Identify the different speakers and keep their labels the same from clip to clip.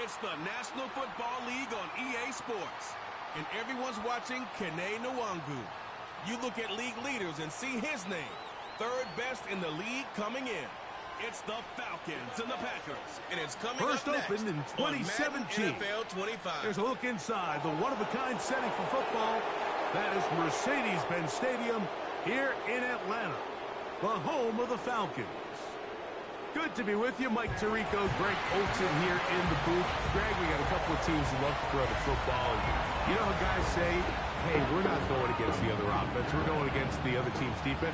Speaker 1: It's the National Football League on EA Sports. And everyone's watching Kene Nwangu. You look at league leaders and see his name. Third best in the league coming in. It's the Falcons and the Packers. And it's coming
Speaker 2: First
Speaker 1: up next
Speaker 2: opened in 2017.
Speaker 1: NFL 25.
Speaker 2: There's a look inside the one-of-a-kind setting for football. That is Mercedes-Benz Stadium here in Atlanta, the home of the Falcons. Good to be with you. Mike Tirico, Greg Olson here in the booth. Greg, we got a couple of teams that love to throw the football. And you know how guys say, hey, we're not going against the other offense. We're going against the other team's defense.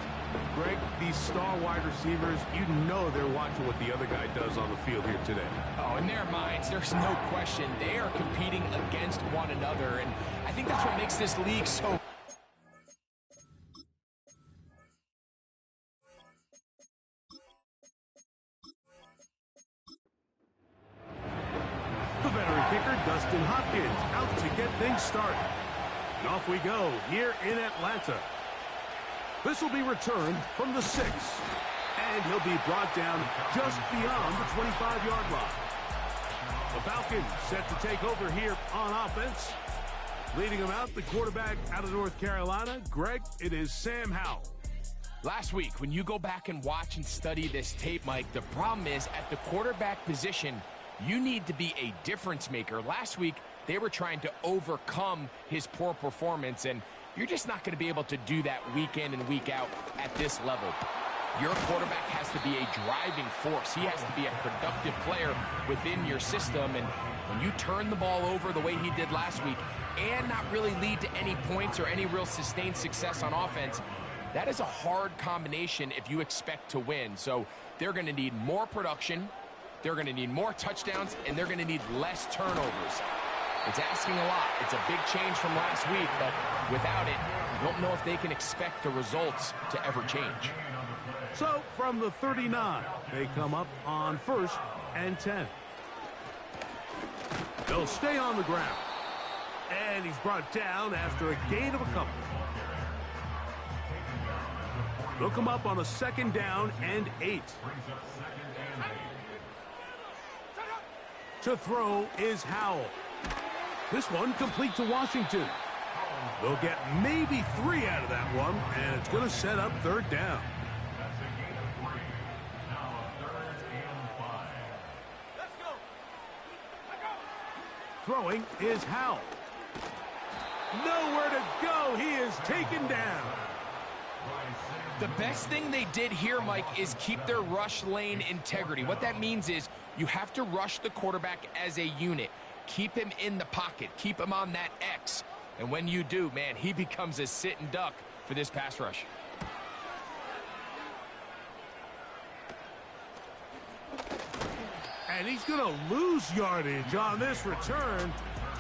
Speaker 2: Greg, these star wide receivers, you know they're watching what the other guy does on the field here today.
Speaker 3: Oh, in their minds, there's no question. They are competing against one another, and I think that's what makes this league so...
Speaker 2: The veteran kicker, Dustin Hopkins, out to get things started. And off we go here in Atlanta. This will be returned from the 6. And he'll be brought down just beyond the 25-yard line. The Falcons set to take over here on offense. Leading them out, the quarterback out of North Carolina. Greg, it is Sam Howell.
Speaker 3: Last week, when you go back and watch and study this tape, Mike, the problem is at the quarterback position, you need to be a difference maker. Last week, they were trying to overcome his poor performance, and you're just not going to be able to do that week in and week out at this level. Your quarterback has to be a driving force. He has to be a productive player within your system, and when you turn the ball over the way he did last week and not really lead to any points or any real sustained success on offense, that is a hard combination if you expect to win. So they're going to need more production, they're going to need more touchdowns, and they're going to need less turnovers. It's asking a lot. It's a big change from last week, but without it, you don't know if they can expect the results to ever change.
Speaker 2: So from the 39, they come up on 1st and 10. They'll stay on the ground. And he's brought down after a gain of a couple. They'll come up on a 2nd down and 8. To throw is Howell. This one complete to Washington. They'll get maybe 3 out of that one, and it's going to set up 3rd down. Throwing is Howell. Nowhere to go. He is taken down.
Speaker 3: The best thing they did here, Mike, is keep their rush lane integrity. What that means is you have to rush the quarterback as a unit. Keep him in the pocket. Keep him on that X. And when you do, man, he becomes a sitting duck for this pass rush.
Speaker 2: And he's going to lose yardage on this return.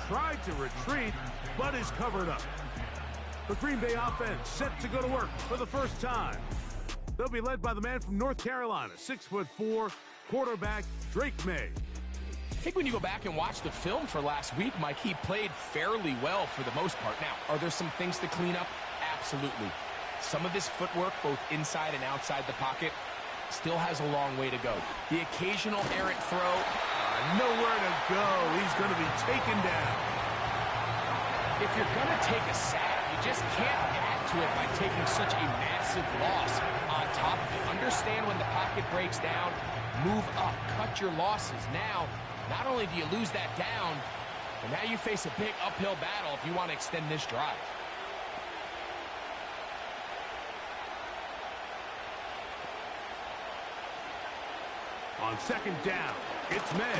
Speaker 2: Tried to retreat, but is covered up. The Green Bay offense set to go to work for the first time. They'll be led by the man from North Carolina, 6'4", quarterback Drake May.
Speaker 3: I think when you go back and watch the film for last week, Mike, he played fairly well for the most part. Now, are there some things to clean up? Absolutely. Some of his footwork, both inside and outside the pocket, still has a long way to go. The occasional errant throw.
Speaker 2: Nowhere to go. He's going to be taken down.
Speaker 3: If you're going to take a sack, you just can't add to it by taking such a massive loss on top of it. Understand when the pocket breaks down, move up, cut your losses. Now, not only do you lose that down, but now you face a big uphill battle if you want to extend this drive.
Speaker 2: On 2nd down, it's May.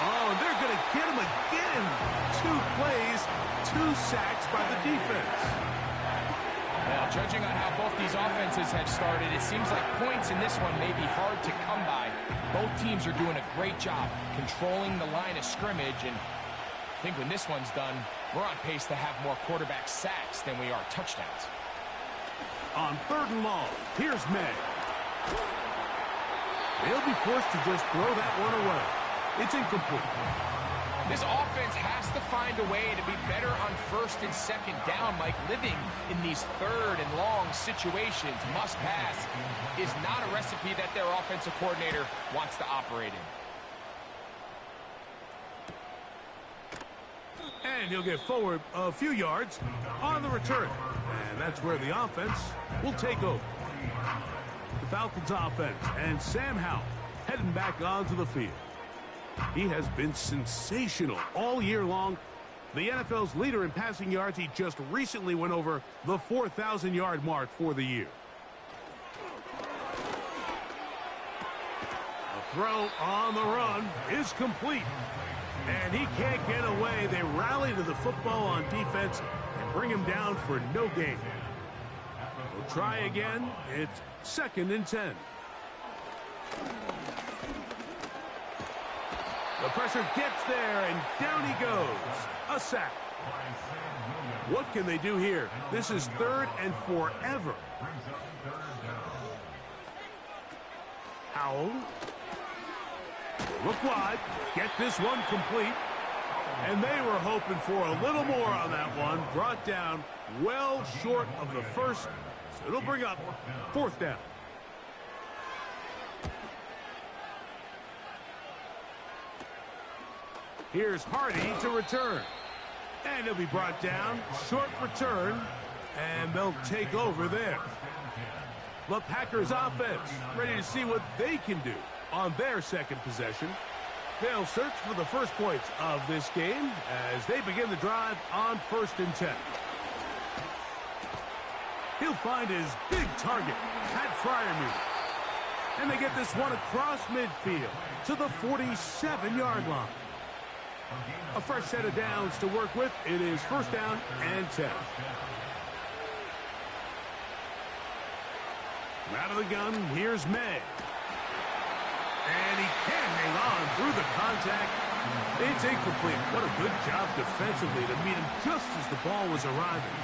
Speaker 2: Oh, they're going to get him again. 2 plays, 2 sacks by the defense.
Speaker 3: Well, judging on how both these offenses have started, it seems like points in this one may be hard to come by. Both teams are doing a great job controlling the line of scrimmage, and I think when this one's done, we're on pace to have more quarterback sacks than we are touchdowns.
Speaker 2: On 3rd and long, here's May. They'll be forced to just throw that one away. It's incomplete.
Speaker 3: This offense has to find a way to be better on 1st and 2nd down. Mike, living in these 3rd and long situations, must pass, is not a recipe that their offensive coordinator wants to operate in.
Speaker 2: And he'll get forward a few yards on the return. And that's where the offense will take over. The Falcons offense and Sam Howell heading back onto the field. He has been sensational all year long. The NFL's leader in passing yards, he just recently went over the 4,000-yard mark for the year. A throw on the run is complete. And he can't get away. They rally to the football on defense and bring him down for no gain. We'll try again. It's 2nd and 10. The pressure gets there, and down he goes. A sack. What can they do here? This is 3rd and forever. Howell. Look wide. Get this one complete. And they were hoping for a little more on that one. Brought down well short of the first. So it'll bring up 4th down. Here's Hardy to return. And he'll be brought down. Short return. And they'll take over there. The Packers offense ready to see what they can do on their 2nd possession. They'll search for the first points of this game as they begin the drive on 1st and 10. He'll find his big target, Pat Freiermuth. And they get this one across midfield to the 47-yard line. A fresh set of downs to work with. It is 1st down and 10. Out of the gun, here's May. And he can't hang on through the contact. It's incomplete. What a good job defensively to meet him just as the ball was arriving.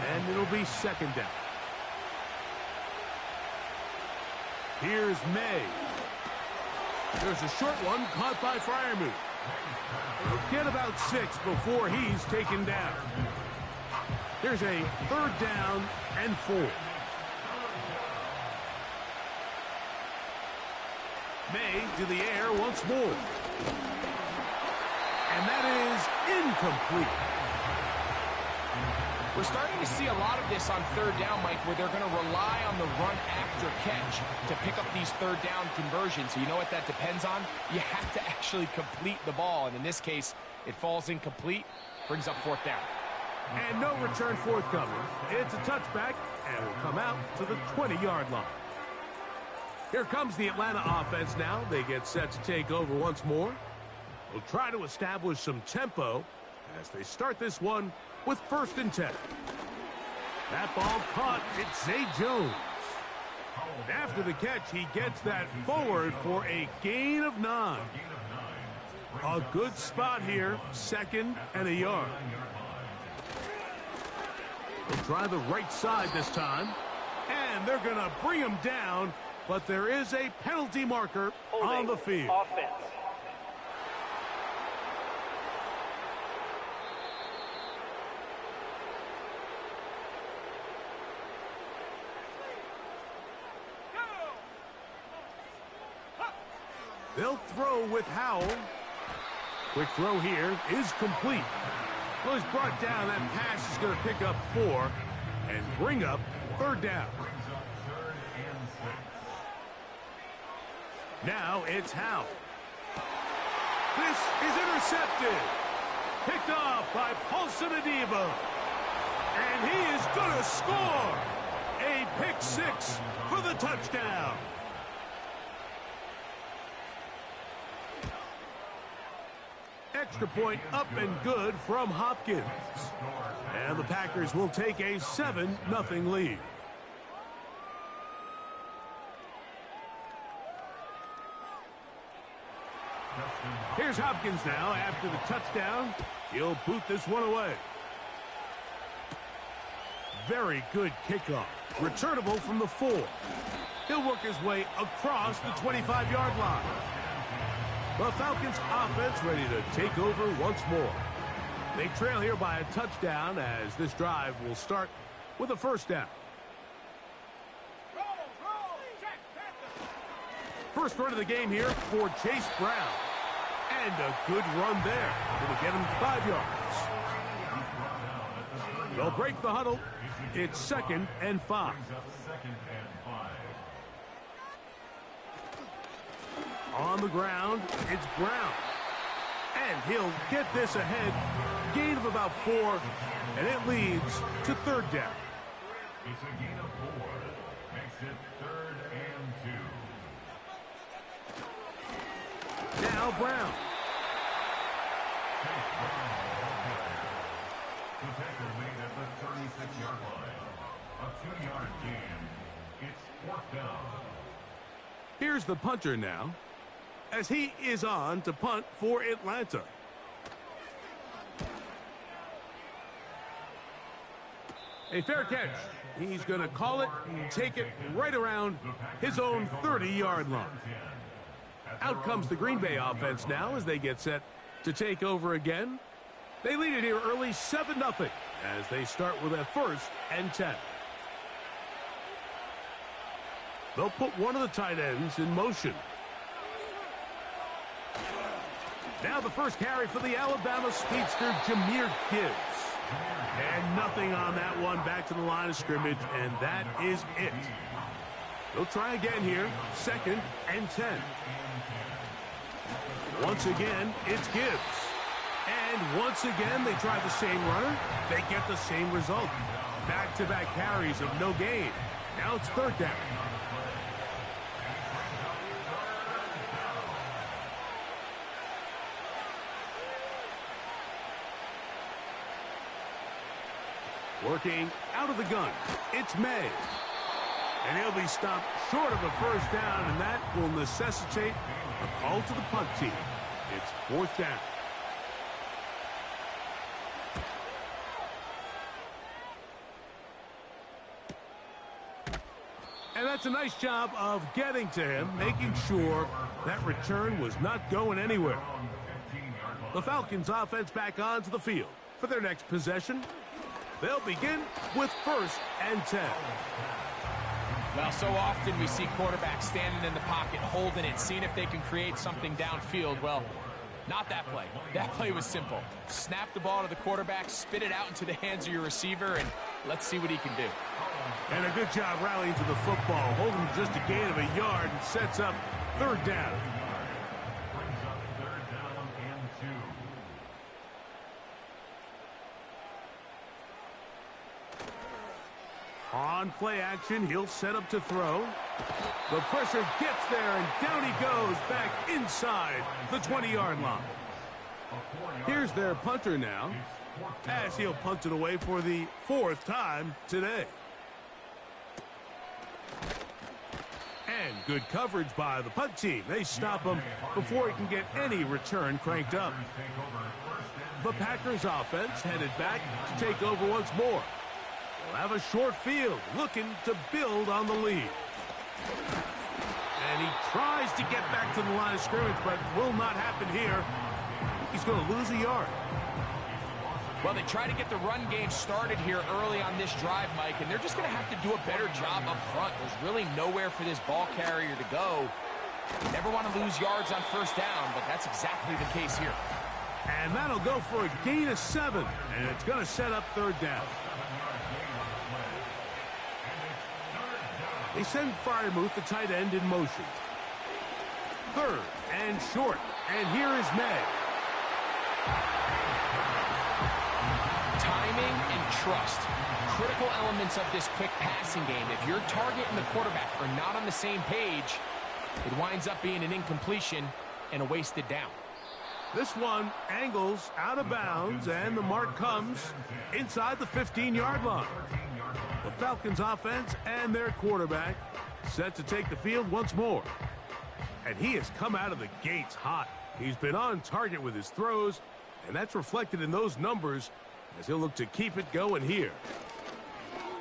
Speaker 2: And it'll be 2nd down. Here's May. There's a short one caught by Freiermuth. He'll get about 6 before he's taken down. There's a 3rd down and 4. May to the air once more. And that is incomplete.
Speaker 3: We're starting to see a lot of this on 3rd down, Mike, where they're going to rely on the run after catch to pick up these 3rd down conversions. So you know what that depends on? You have to actually complete the ball. And in this case, it falls incomplete, brings up 4th down.
Speaker 2: And no return forthcoming. It's a touchback, and will come out to the 20-yard line. Here comes the Atlanta offense now. They get set to take over once more. They'll try to establish some tempo as they start this one with 1st and 10. That ball caught. It's Zay Jones. After the catch, he gets that forward for a gain of 9. A good spot here, 2nd and a yard. They'll try the right side this time. And they're going to bring him down. But there is a penalty marker on the field.
Speaker 4: Offense.
Speaker 2: They'll throw with Howell. Quick throw here is complete. Well, he's brought down. That pass is going to pick up 4 and bring up 3rd down. Now it's Howell. This is intercepted. Picked off by Paulson Adebo. And he is going to score. A pick 6 for the touchdown. Extra point up and good from Hopkins. And the Packers will take a 7-0 lead. Here's Hopkins now after the touchdown. He'll boot this one away. Very good kickoff. Returnable from the 4. He'll work his way across the 25-yard line. The Falcons offense ready to take over once more. They trail here by a touchdown as this drive will start with a 1st down. First run of the game here for Chase Brown. And a good run there. It'll get him 5 yards. They'll break the huddle. It's 2nd and 5. On the ground, it's Brown. And he'll get this ahead. Gain of about 4, and it leads to 3rd down.
Speaker 4: It's a gain of 4. Makes it 3rd and 2.
Speaker 2: Now Brown.
Speaker 4: The tackle made at the 36-yard line. A 2-yard gain. It's 4th down.
Speaker 2: Here's the punter now, as he is on to punt for Atlanta. A fair catch. He's going to call it and take it right around his own 30-yard line. Out comes the Green Bay offense now as they get set to take over again. They lead it here early 7-0 as they start with a 1st and 10. They'll put one of the tight ends in motion. Now the first carry for the Alabama speedster, Jahmyr Gibbs. And nothing on that one, back to the line of scrimmage, and that is it. They'll try again here, 2nd and 10. Once again, it's Gibbs. And once again, they try the same runner. They get the same result. Back-to-back carries of no gain. Now it's 3rd down. Working out of the gun, it's May. And he'll be stopped short of a 1st down, and that will necessitate a call to the punt team. It's 4th down. And that's a nice job of getting to him, making sure that return was not going anywhere. The Falcons offense back onto the field for their next possession. They'll begin with 1st and 10.
Speaker 3: Well, so often we see quarterbacks standing in the pocket, holding it, seeing if they can create something downfield. Well, not that play. That play was simple. Snap the ball to the quarterback, spit it out into the hands of your receiver, and let's see what he can do.
Speaker 2: And a good job rallying to the football, holding just a gain of a yard and sets up 3rd down.
Speaker 4: Brings up 3rd down and 2.
Speaker 2: On play action, he'll set up to throw. The pressure gets there, and down he goes back inside the 20-yard line. Here's their punter now, as he'll punt it away for the 4th time today. And good coverage by the punt team. They stop him before he can get any return cranked up. The Packers offense headed back to take over once more. They'll have a short field, looking to build on the lead. And he tries to get back to the line of scrimmage, but will not happen here. He's going to lose a yard.
Speaker 3: Well, they try to get the run game started here early on this drive, Mike, and they're just going to have to do a better job up front. There's really nowhere for this ball carrier to go. You never want to lose yards on 1st down, but that's exactly the case here.
Speaker 2: And that'll go for a gain of 7, and it's going to set up 3rd down. They send Freiermuth, the tight end, in motion. 3rd and short, and here is May.
Speaker 3: Timing and trust, critical elements of this quick passing game. If your target and the quarterback are not on the same page, it winds up being an incompletion and a wasted down.
Speaker 2: This one angles out of bounds, and the mark comes inside the 15-yard line. The Falcons offense and their quarterback set to take the field once more. And he has come out of the gates hot. He's been on target with his throws, and that's reflected in those numbers as he'll look to keep it going here.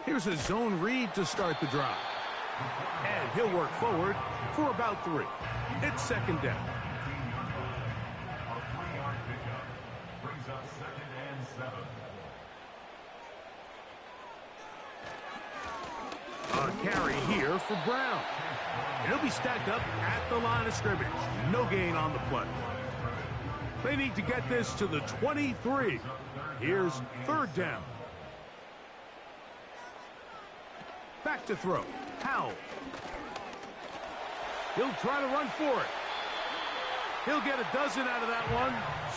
Speaker 2: Here's a zone read to start the drive. And he'll work forward for about 3. It's 2nd down.
Speaker 4: A 3-yard pickup brings up 2nd and 7.
Speaker 2: A carry here for Brown. He'll be stacked up at the line of scrimmage. No gain on the play. They need to get this to the 23. Here's 3rd down. Back to throw. Howell. He'll try to run for it. He'll get a dozen out of that one,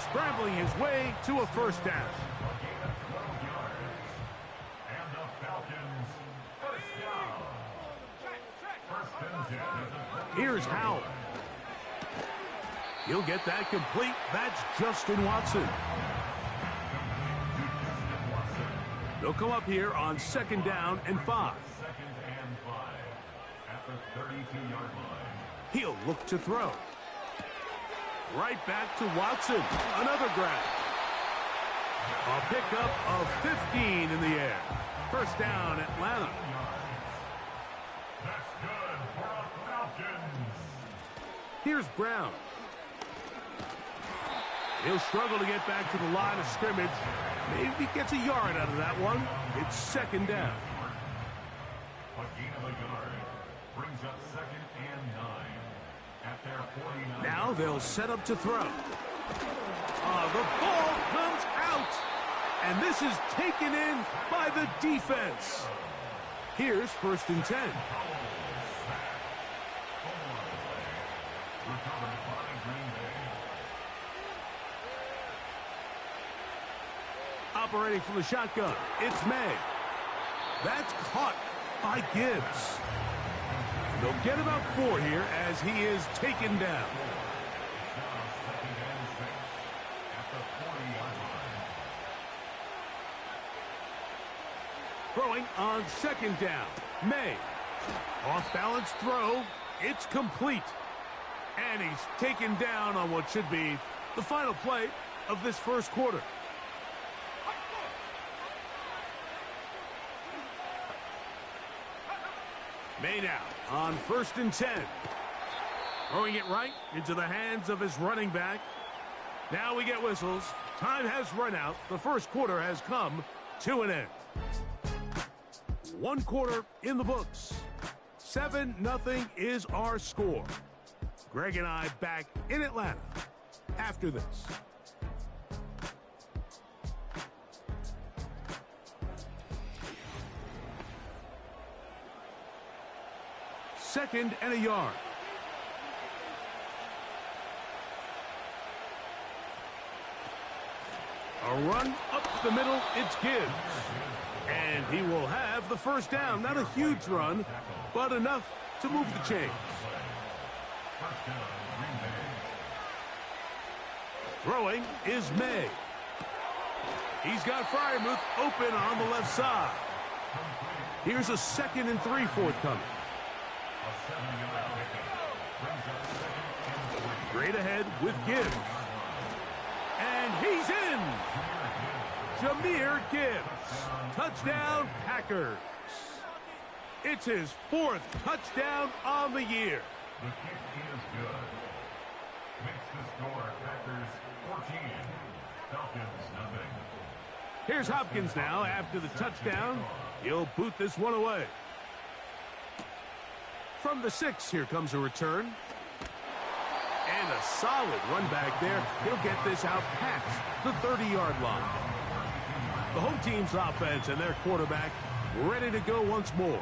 Speaker 2: scrambling his way to a first down.
Speaker 4: And the Falcons first down. First and 10.
Speaker 2: Here's Howell. He'll get that complete. That's Justin Watson. They'll come up here on 2nd down and 5.
Speaker 4: 2nd and 5 at the 32-yard line.
Speaker 2: He'll look to throw. Right back to Watson. Another grab. A pickup of 15 in the air. First down, Atlanta.
Speaker 4: That's good for the Falcons.
Speaker 2: Here's Brown. He'll struggle to get back to the line of scrimmage. Maybe he gets a yard out of that one. It's 2nd down.
Speaker 4: A gain of a yard brings up 2nd and 9 at their 49.
Speaker 2: Now they'll set up to throw. The ball comes out. And this is taken in by the defense. Here's 1st and 10.
Speaker 4: Recovered by Green Bay.
Speaker 2: Operating from the shotgun, it's May. That's caught by Gibbs. And they'll get about 4 here as he is taken down.
Speaker 4: Second and 6 at the 40-yard line.
Speaker 2: Throwing on 2nd down, May. Off-balance throw, it's complete. And he's taken down on what should be the final play of this first quarter. May now on 1st and 10. Throwing it right into the hands of his running back. Now we get whistles. Time has run out. The first quarter has come to an end. 1 quarter in the books. 7-0 is our score. Greg and I back in Atlanta after this. Second and a yard. A run up the middle, it's Gibbs. And he will have the first down. Not a huge run, but enough to move the chains. Throwing is May. He's got Freiermuth open on the left side. Here's a 2nd and 3 forthcoming. Straight ahead with Gibbs. And he's in. Jahmyr Gibbs. Touchdown, Packers. It's his 4th touchdown on the year.
Speaker 4: The kick is good. Makes the score Packers 14, Falcons nothing.
Speaker 2: Here's Hopkins now after the touchdown. He'll boot this one away. From the 6, here comes a return. And a solid run back there. He'll get this out past the 30-yard line. The home team's offense and their quarterback ready to go once more.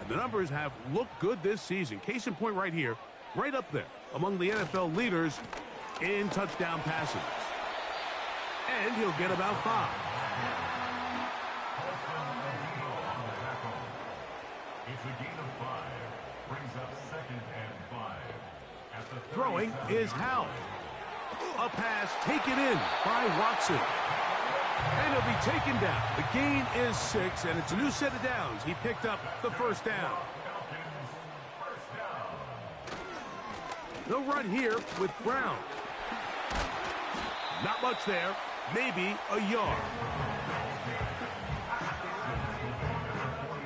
Speaker 2: And the numbers have looked good this season. Case in point right here, right up there among the NFL leaders in touchdown passes. And he'll get about 5.
Speaker 4: It's a gain of 5. Brings up 2nd and 5. At the
Speaker 2: Throwing is Howell. A pass taken in by Watson. And he'll be taken down. The gain is 6, and it's a new set of downs. He picked up the first down. They'll run here with Brown. Not much there. Maybe a yard.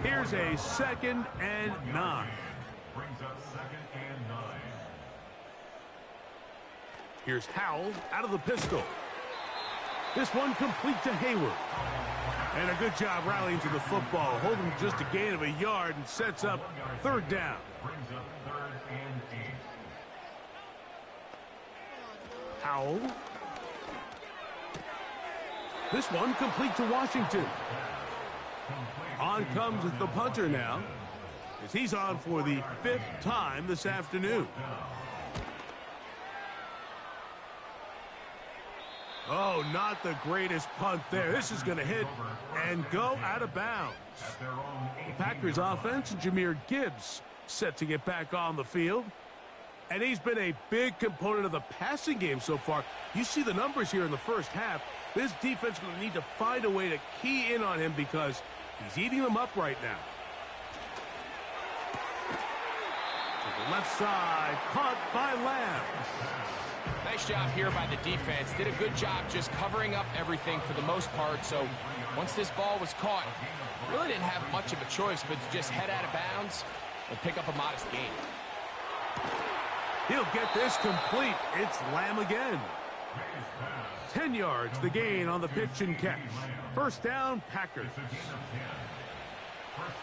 Speaker 2: Here's a 2nd and 9.
Speaker 4: Brings up 2nd and 9.
Speaker 2: Here's Howell out of the pistol. This one complete to Hayward. And a good job rallying to the football. Holding just a gain of a yard and sets up 3rd down.
Speaker 4: Brings up 3rd and 8.
Speaker 2: Howell. This one complete to Washington. On On comes the punter now, as he's on for the 5th time this afternoon. Oh, not the greatest punt there. This is going to hit and go out of bounds. The Packers offense, Jahmyr Gibbs, set to get back on the field. And he's been a big component of the passing game so far. You see the numbers here in the first half. This defense is going to need to find a way to key in on him because he's eating them up right now. To the left side, caught by Lamb.
Speaker 3: Nice job here by the defense. Did a good job just covering up everything for the most part. So once this ball was caught, really didn't have much of a choice but to just head out of bounds and pick up a modest gain.
Speaker 2: He'll get this complete. It's Lamb again. 10 yards, the gain on the pitch and catch. First down, Packers.
Speaker 4: First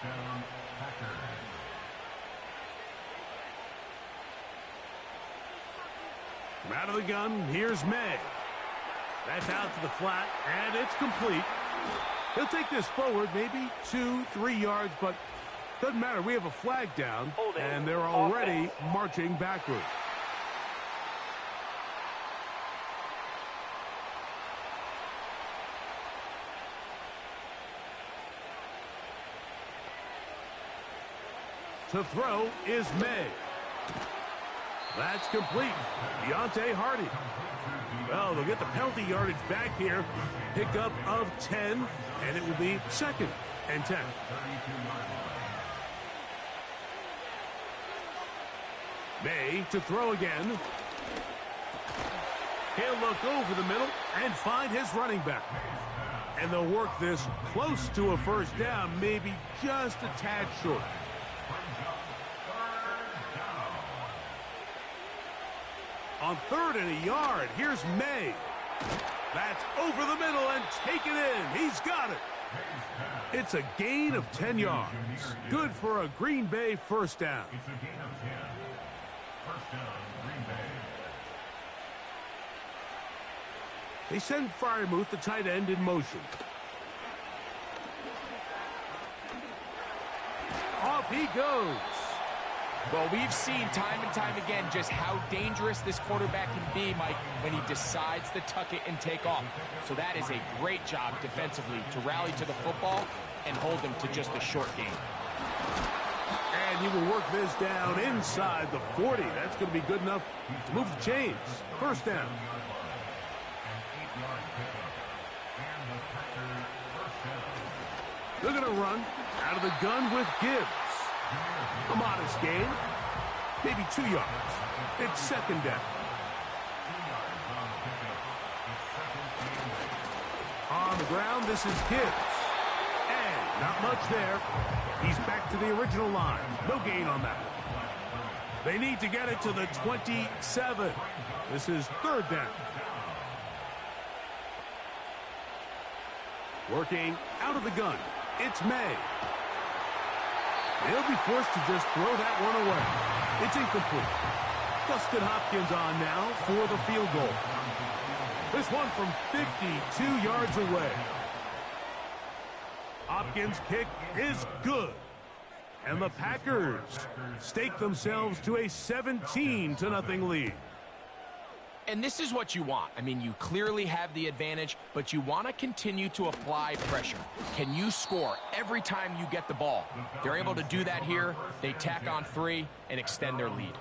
Speaker 4: down, Packers.
Speaker 2: From out of the gun, here's May. That's out to the flat, and it's complete. He'll take this forward, maybe 2-3 yards, but doesn't matter. We have a flag down, and they're already marching backward. To throw is May. That's complete. Deontay Hardy. Well, they'll get the penalty yardage back here. Pickup of 10, and it will be 2nd and 10. May to throw again. He'll look over the middle and find his running back. And they'll work this close to a first down, maybe just a tad short. On 3rd and a yard, here's May. That's over the middle and take it in. He's got it. It's a gain of 10 yards. Good for a Green Bay first down.
Speaker 4: It's a gain of 10. First down, Green Bay.
Speaker 2: They send Freiermuth, the tight end, in motion. Off he goes.
Speaker 3: Well, we've seen time and time again just how dangerous this quarterback can be, Mike, when he decides to tuck it and take off. So that is a great job defensively to rally to the football and hold them to just a short gain.
Speaker 2: And he will work this down inside the 40. That's going to be good enough to move the chains. First down. They're going to run out of the gun with Gibbs. A modest gain, maybe 2 yards. It's 2nd down. On the ground, this is Gibbs. And not much there. He's back to the original line. No gain on that one. They need to get it to the 27. This is 3rd down. Working out of the gun. It's May. He'll be forced to just throw that one away. It's incomplete. Dustin Hopkins on now for the field goal. This one from 52 yards away. Hopkins' kick is good. And the Packers stake themselves to a 17-0 lead.
Speaker 3: And this is what you want. I mean, you clearly have the advantage, but you want to continue to apply pressure. Can you score every time you get the ball? They're able to do that here. They tack on 3 and extend their lead.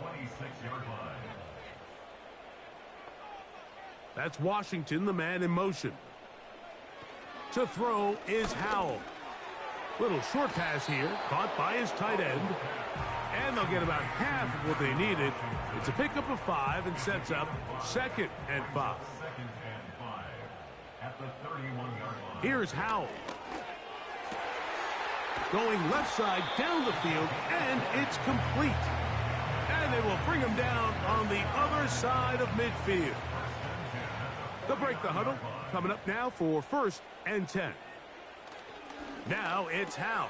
Speaker 2: That's Washington, the man in motion. To throw is Howell. Little short pass here, caught by his tight end. And they'll get about half of what they needed. It's a pickup of 5 and sets up 2nd and 5.
Speaker 4: At the 31-yard line.
Speaker 2: Here's Howell. Going left side down the field, and it's complete. And they will bring him down on the other side of midfield. They'll break the huddle. Coming up now for 1st and 10. Now it's Howell.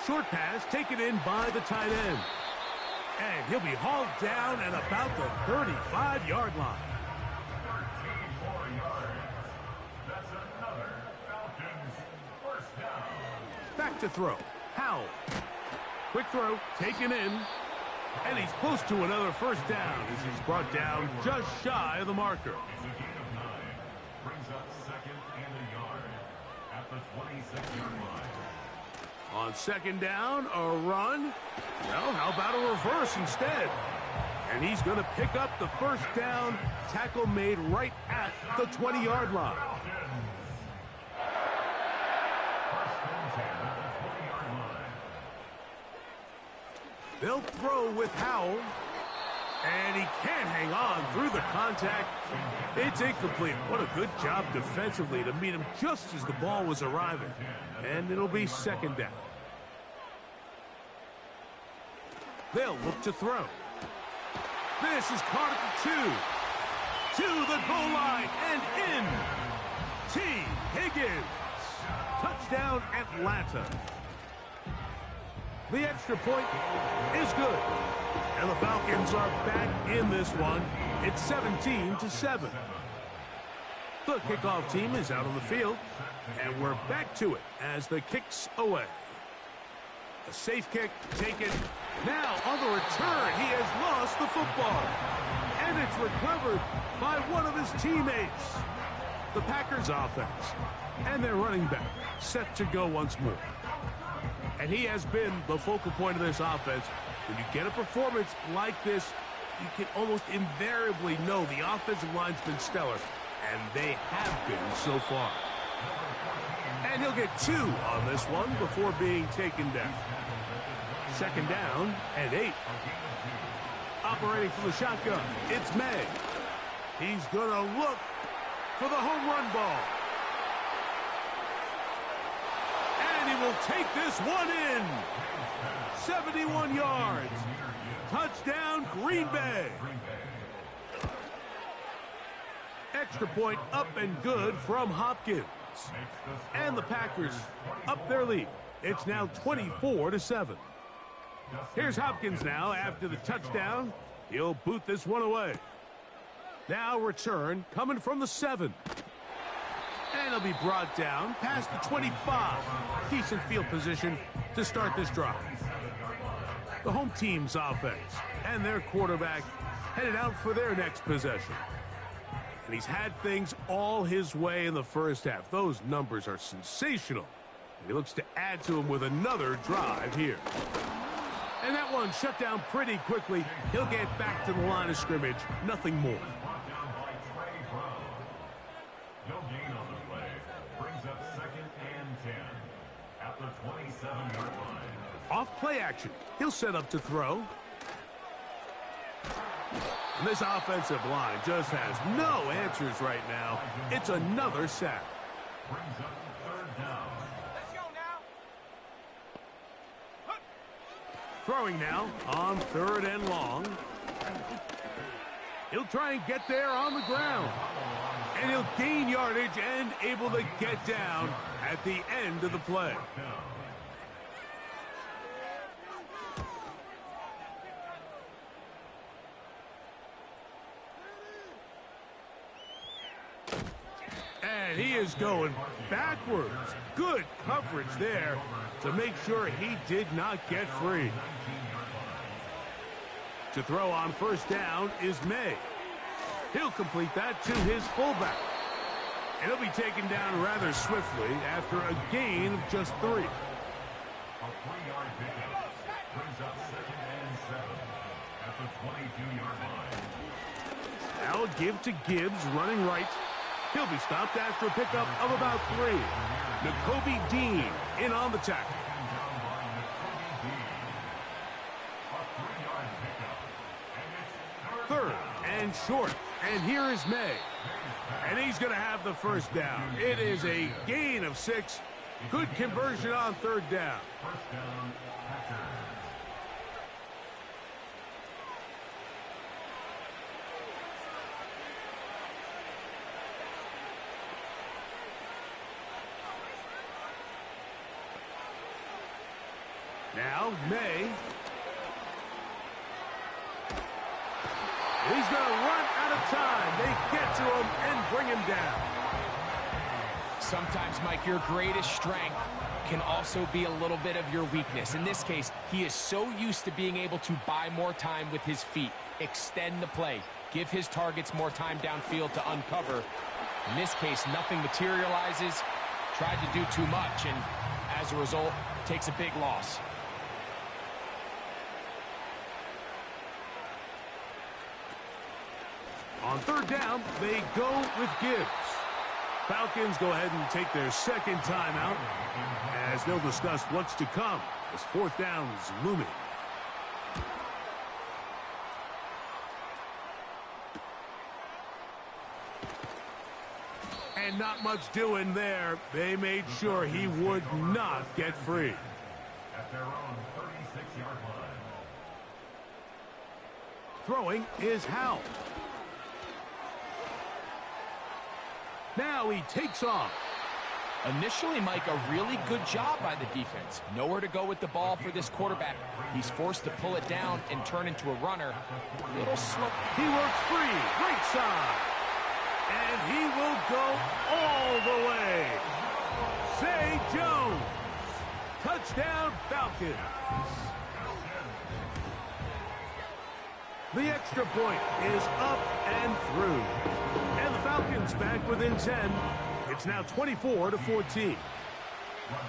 Speaker 2: Short pass taken in by the tight end. And he'll be hauled down at about the 35-yard line.
Speaker 4: 13 more yards. That's another Falcons first down.
Speaker 2: Back to throw. Howell. Quick throw, taken in. And he's close to another first down as he's brought down just shy of the marker.
Speaker 4: It's a gain of 9. Brings up second and a yard at the 26-yard line.
Speaker 2: On second down, a run. Well, how about a reverse instead? And he's going to pick up the first down. Tackle made right at the 20-yard line. They'll throw with Howell. And he can't hang on through the contact. It's incomplete. What a good job defensively to meet him just as the ball was arriving. And it'll be second down. They'll look to throw. This is caught at the 2. To the goal line and in. T. Higgins. Touchdown, Atlanta. The extra point is good. And the Falcons are back in this one. It's 17-7. The kickoff team is out on the field. And we're back to it as the kick's away. A safe kick taken. Now on the return, he has lost the football. And it's recovered by one of his teammates. The Packers offense. And their running back set to go once more. And he has been the focal point of this offense. When you get a performance like this, you can almost invariably know the offensive line's been stellar. And they have been so far. And he'll get 2 on this one before being taken down. Second down and 8. Operating from the shotgun, it's May. He's going to look for the home run ball. And he will take this one in. 71 yards. Touchdown, Green Bay. Extra point up and good from Hopkins. And the Packers up their lead. It's now 24-7. Here's Hopkins now after the touchdown. He'll boot this one away. Now return coming from the 7. And he'll be brought down past the 25. Decent field position to start this drive. The home team's offense and their quarterback headed out for their next possession. And he's had things all his way in the first half. Those numbers are sensational. And he looks to add to them with another drive here. And that one shut down pretty quickly. He'll get back to the line of scrimmage. Nothing more.
Speaker 4: No gain on the play. Brings up second and 10 at the 27-yard line.
Speaker 2: Off play action. He'll set up to throw. And this offensive line just has no answers right now. It's another sack.
Speaker 4: Brings up third down.
Speaker 1: Let's go now.
Speaker 2: Throwing now on 3rd and long. He'll try and get there on the ground. And he'll gain yardage and able to get down at the end of the play. And he is going backwards. Good coverage there to make sure he did not get free. To throw on first down is May. He'll complete that to his fullback. And he'll be taken down rather swiftly after a gain of just 3.
Speaker 4: A 3-yard pickup. Brings up second and 7 at the 22-yard line.
Speaker 2: Now a give to Gibbs running right. He'll be stopped after a pickup of about 3. N'Kobe Dean in on the tackle. Third and short. And here is May. And he's going to have the first down. It is a gain of 6. Good conversion on 3rd down.
Speaker 4: First down, Packers.
Speaker 2: Now, May. He's going to run out of time. They get to him and bring him down.
Speaker 3: Sometimes, Mike, your greatest strength can also be a little bit of your weakness. In this case, he is so used to being able to buy more time with his feet, extend the play, give his targets more time downfield to uncover. In this case, nothing materializes, tried to do too much, and as a result, takes a big loss.
Speaker 2: On third down, they go with Gibbs. Falcons go ahead and take their second timeout as they'll discuss what's to come as fourth down is looming. And not much doing there. They made sure he would not get free.
Speaker 4: At their own 36-yard line.
Speaker 2: Throwing is Howell. Now he takes off.
Speaker 3: Initially, Mike, a really good job by the defense. Nowhere to go with the ball for this quarterback. He's forced to pull it down and turn into a runner. A little slow.
Speaker 2: He works free, right side. And he will go all the way. Zay Jones. Touchdown, Falcons. The extra point is up and through. And the Falcons back within 10. It's now 24-14.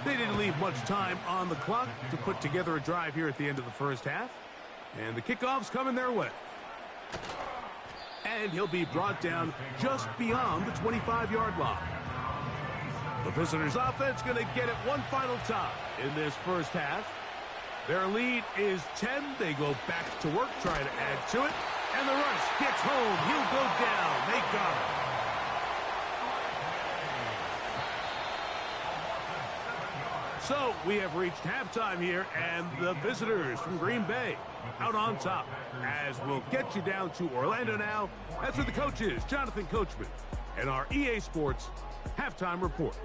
Speaker 2: They didn't leave much time on the clock to put together a drive here at the end of the first half. And the kickoff's coming their way. And he'll be brought down just beyond the 25-yard line. The visitors' offense going to get it one final time in this first half. Their lead is 10. They go back to work, trying to add to it. And the rush gets home. He'll go down. They got him. So we have reached halftime here, and the visitors from Green Bay out on top. As we'll get you down to Orlando now. That's with the coaches, Jonathan Coachman, and our EA Sports halftime report.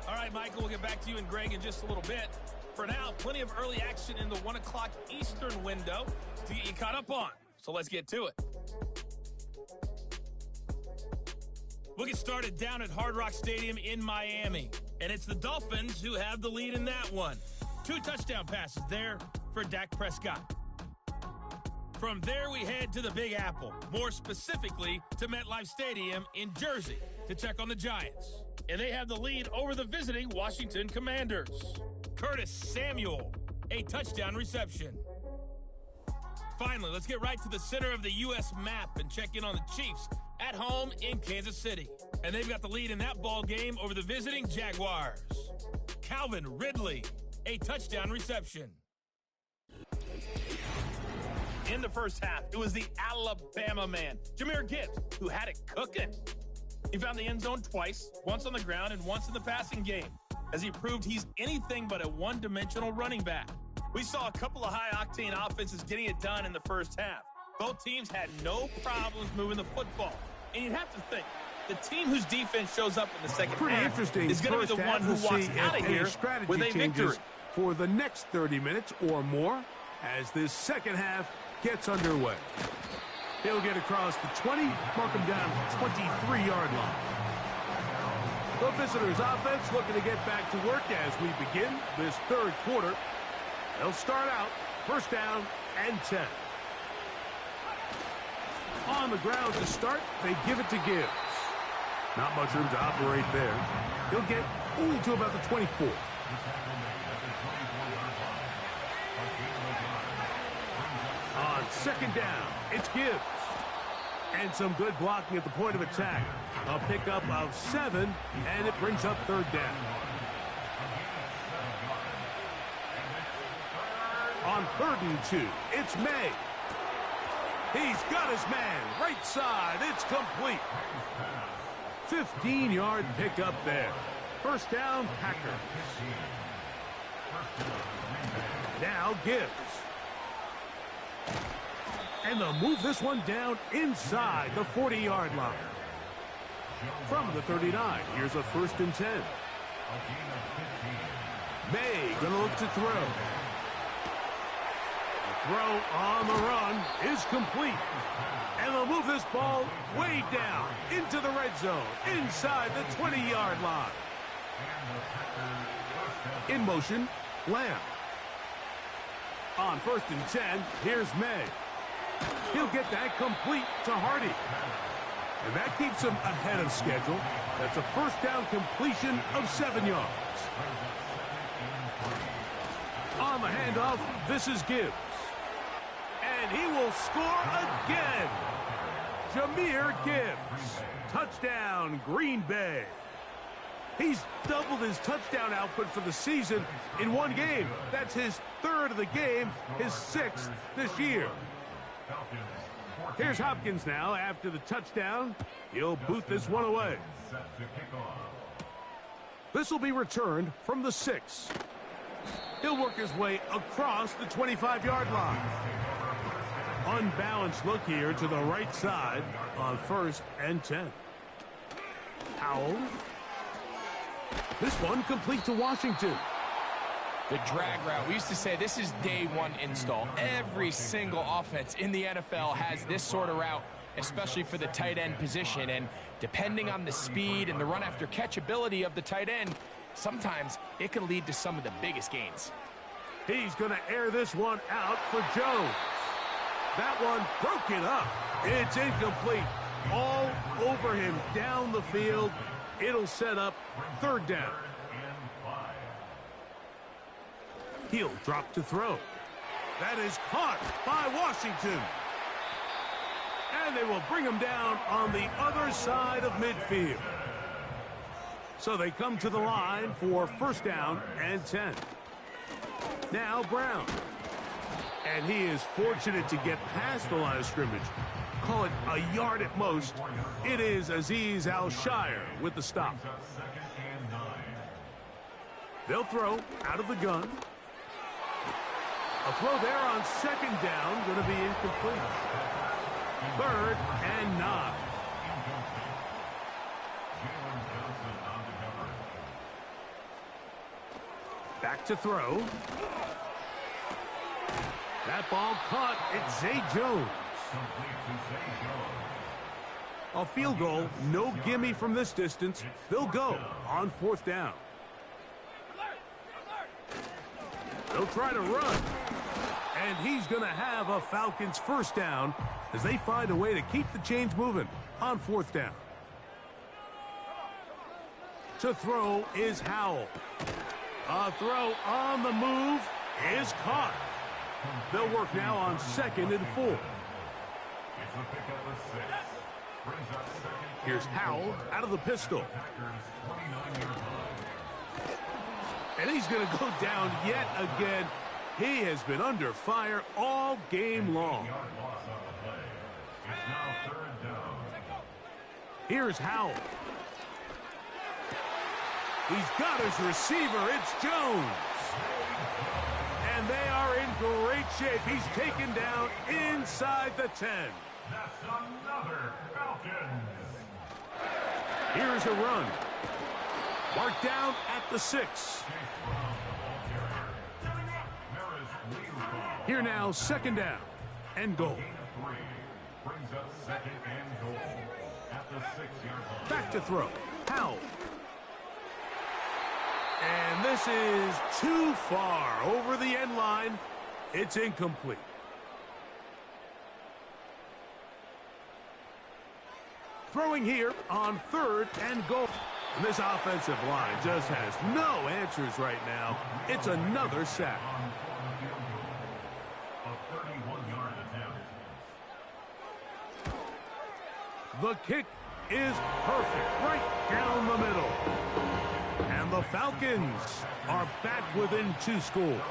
Speaker 5: All right, Michael, we'll get back to you and Greg in just a little bit. For now, plenty of early action in the 1 o'clock Eastern window to get you caught up on. So let's get to it. We'll get started down at Hard Rock Stadium in Miami. And it's the Dolphins who have the lead in that one. 2 touchdown passes there for Dak Prescott. From there, we head to the Big Apple, more specifically to MetLife Stadium in Jersey to check on the Giants. And they have the lead over the visiting Washington Commanders. Curtis Samuel, a touchdown reception. Finally, let's get right to the center of the U.S. map and check in on the Chiefs at home in Kansas City. And they've got the lead in that ball game over the visiting Jaguars. Calvin Ridley, a touchdown reception. In the first half, it was the Alabama man, Jahmyr Gibbs, who had it cooking. He found the end zone twice, once on the ground and once in the passing game, as he proved he's anything but a one-dimensional running back. We saw a couple of high-octane offenses getting it done in the first half. Both teams had no problems moving the football. And you'd have to think, the team whose defense shows up in the second half is going to be the one who walks out of here with a victory.
Speaker 2: For the next 30 minutes or more as this second half gets underway. He'll get across the 20, mark him down to the 23-yard line. The visitors' offense looking to get back to work as we begin this third quarter. They'll start out first down and 10. On the ground to start, they give it to Gibbs. Not much room to operate there. He'll get only to about the 24. On second down, it's Gibbs. And some good blocking at the point of attack. A pickup of 7, and it brings up third down. On 3rd and 2, it's May. He's got his man, right side, it's complete. 15-yard pickup there. First down, Packers. Now Gibbs. And they'll move this one down inside the 40-yard line. From the 39, here's a 1st and 10. May gonna look to throw. The throw on the run is complete. And they'll move this ball way down into the red zone, inside the 20-yard line. In motion, Lamb. On 1st and 10, here's May. He'll get that complete to Hardy. And that keeps him ahead of schedule. That's a first down completion of 7 yards. On the handoff, this is Gibbs. And he will score again. Jahmyr Gibbs. Touchdown, Green Bay. He's doubled his touchdown output for the season in one game. That's his 3rd of the game, his 6th this year. Here's Hopkins now after the touchdown. He'll boot this one away. This will be returned from the 6. He'll work his way across the 25-yard line. Unbalanced look here to the right side on 1st and 10. Howell. This one complete to Washington.
Speaker 3: The drag route. We used to say this is day 1 install. Every single offense in the NFL has this sort of route, especially for the tight end position. And depending on the speed and the run after catch ability of the tight end, sometimes it can lead to some of the biggest gains.
Speaker 2: He's going to air this one out for Jones. That one broken up. It's incomplete. All over him down the field. It'll set up 3rd down. He'll drop to throw. That is caught by Washington. And they will bring him down on the other side of midfield. So they come to the line for 1st down and 10. Now Brown. And he is fortunate to get past the line of scrimmage. Call it a yard at most. It is Azeez Al-Shire with the stop. They'll throw out of the gun. A throw there on 2nd down, going to be incomplete. 3rd and 9. Back to throw. That ball caught. It's Zay Jones. A field goal, no gimme from this distance. They'll go on 4th down. They'll try to run. And he's going to have a Falcons 1st down as they find a way to keep the chains moving on 4th down. To throw is Howell. A throw on the move is caught. They'll work now on 2nd and 4. Here's Howell out of the pistol. And he's going to go down yet again. He has been under fire all game long. Here's Howell. He's got his receiver. It's Jones. And they are in great shape. He's taken down inside the 10.
Speaker 4: That's another Falcons.
Speaker 2: Here's a run. Marked down at the 6. Here now, 2nd down and goal.
Speaker 4: Brings up 2nd and goal at the 6-yard line.
Speaker 2: Back to throw. Howell. And this is too far over the end line. It's incomplete. Throwing here on 3rd and goal. And this offensive line just has no answers right now. It's another sack. The kick is perfect, right down the middle. And the Falcons are back within 2 scores.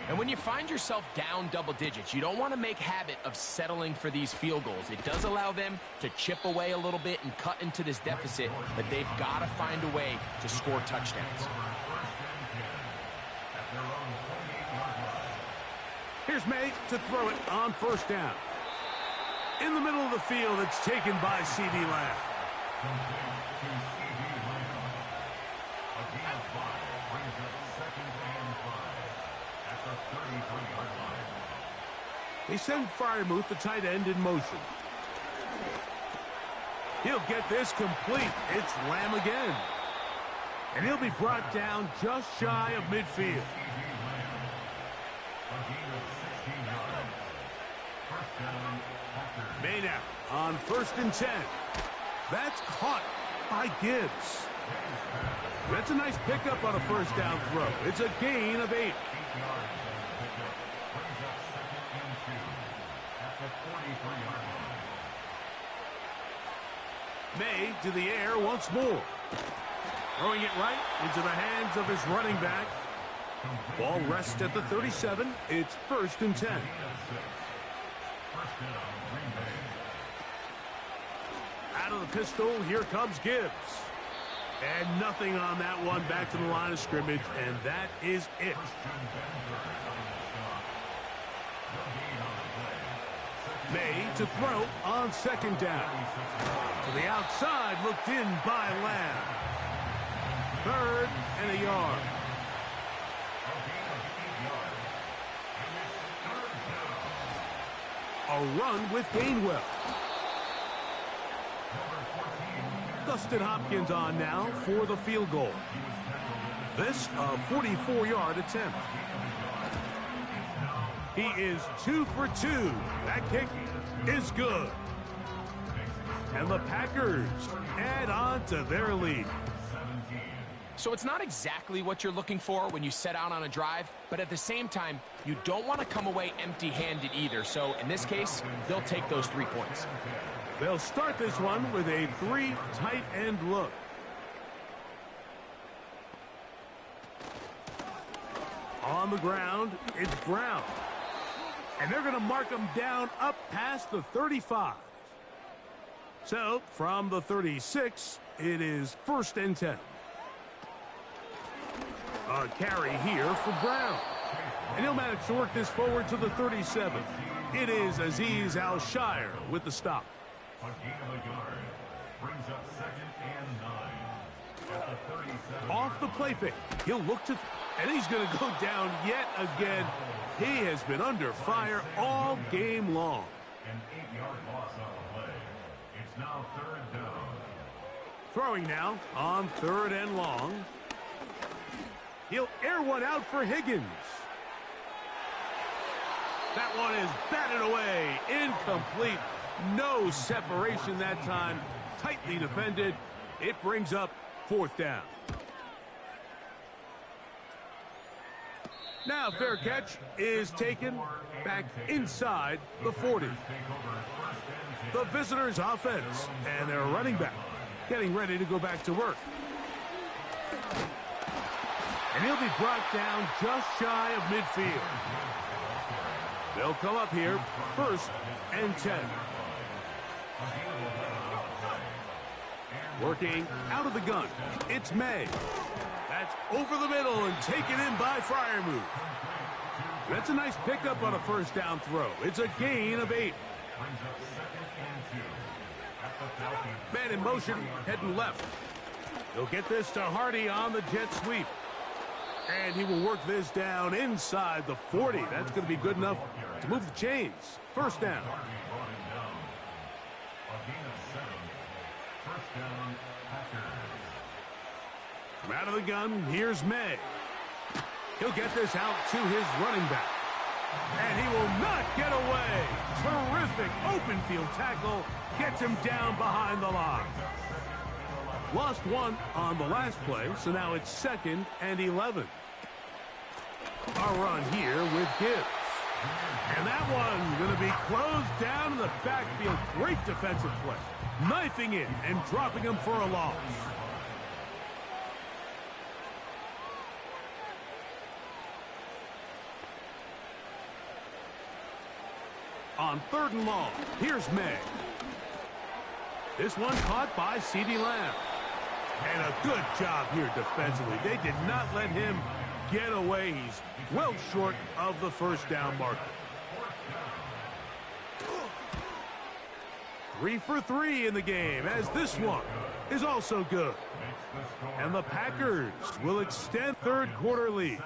Speaker 3: And when you find yourself down double digits, you don't want to make habit of settling for these field goals. It does allow them to chip away a little bit and cut into this deficit, but they've got to find a way to score touchdowns.
Speaker 2: Here's May to throw it on 1st down. In the middle of the field, it's taken by CeeDee Lamb. They send Freiermuth, the tight end, in motion. He'll get this complete. It's Lamb again. And he'll be brought down just shy of midfield. May now on 1st and 10. That's caught by Gibbs. That's a nice pickup on a first down throw. It's a gain of 8. May to the air once more. Throwing it right into the hands of his running back. Ball rests at the 37. It's 1st and 10. Out of the pistol, here comes Gibbs. And nothing on that one, back to the line of scrimmage, and that is it. May to throw on 2nd down. To the outside, looked in by Lamb. 3rd and a yard. A run with Gainwell. Dustin Hopkins on now for the field goal. This a 44-yard attempt. He is 2 for 2. That kick is good. And the Packers add on to their lead.
Speaker 3: So it's not exactly what you're looking for when you set out on a drive, but at the same time, you don't want to come away empty-handed either. So in this case, they'll take those 3 points.
Speaker 2: They'll start this one with a 3 tight end look. On the ground, it's Brown. And they're going to mark him down up past the 35. So from the 36, it is 1st and 10. A carry here for Brown. And he'll manage to work this forward to the 37. It is Azeez Al-Shire with the stop.
Speaker 4: A gain of a yard. Brings up 2nd and 9. At the 37.
Speaker 2: Off the play fake. He'll look to... And he's going to go down yet again. He has been under fire all game long.
Speaker 4: An 8-yard loss on the play. It's now 3rd down.
Speaker 2: Throwing now on 3rd and long. He'll air one out for Higgins. That one is batted away. Incomplete. No separation that time. Tightly defended. It brings up 4th down. Now fair catch is taken back inside the 40. The visitors' offense and their running back getting ready to go back to work. And he'll be brought down just shy of midfield. They'll come up here 1st and 10. Working out of the gun. It's May. That's over the middle and taken in by Freiermuth. That's a nice pickup on a first down throw. It's a gain of 8. Man in motion, heading left. He'll get this to Hardy on the jet sweep. And he will work this down inside the 40. That's going to be good enough to move the chains. 1st down. From out of the gun, here's May. He'll get this out to his running back. And he will not get away. Terrific open field tackle. Gets him down behind the line. Lost one on the last play, so now it's 2nd and 11. A run here with Gibbs. And that one going to be closed down in the backfield. Great defensive play. Knifing in and dropping him for a loss. On 3rd and long, here's May. This one caught by CeeDee Lamb. And a good job here defensively. They did not let him get away. He's well short of the 1st down marker. 3 for 3 in the game, as this one is also good. And the Packers will extend 3rd quarter lead.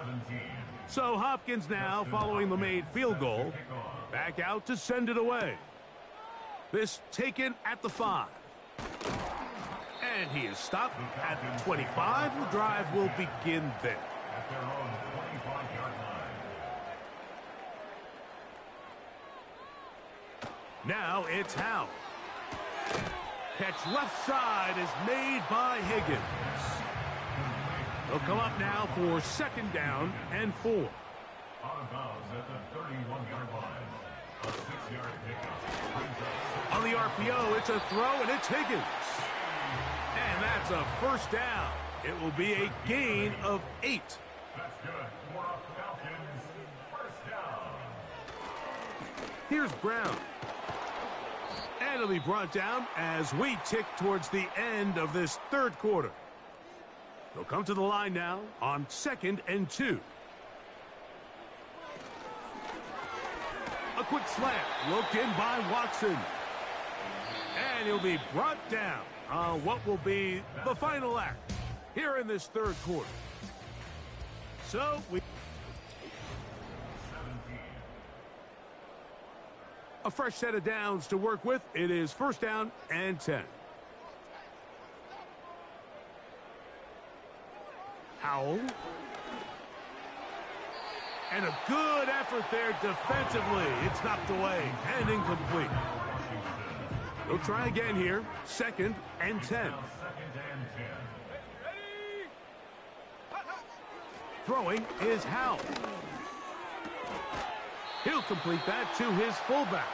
Speaker 2: So Hopkins now, following the made field goal, back out to send it away. This taken at the 5. And he is stopped at 25. The drive will begin there.
Speaker 4: At their own 25-yard line.
Speaker 2: Now it's Howe. Catch left side is made by Higgins. They'll come up now for 2nd down and 4.
Speaker 4: Out of bounds at the 31-yard line. A 6-yard pickup.
Speaker 2: On the RPO, it's a throw, and it's Higgins. And that's a 1st down. It will be a gain of 8.
Speaker 4: That's good for a Falcons 1st down.
Speaker 2: Here's Brown. And it'll be brought down as we tick towards the end of this 3rd quarter. They'll come to the line now on 2nd and 2. A quick slant, looked in by Watson. And he'll be brought down on what will be the final act here in this 3rd quarter. So we... A fresh set of downs to work with. It is 1st down and 10. Howell. And a good effort there defensively. It's knocked away and incomplete. They'll try again here. 2nd and 10. Throwing is Howell. He'll complete that to his fullback.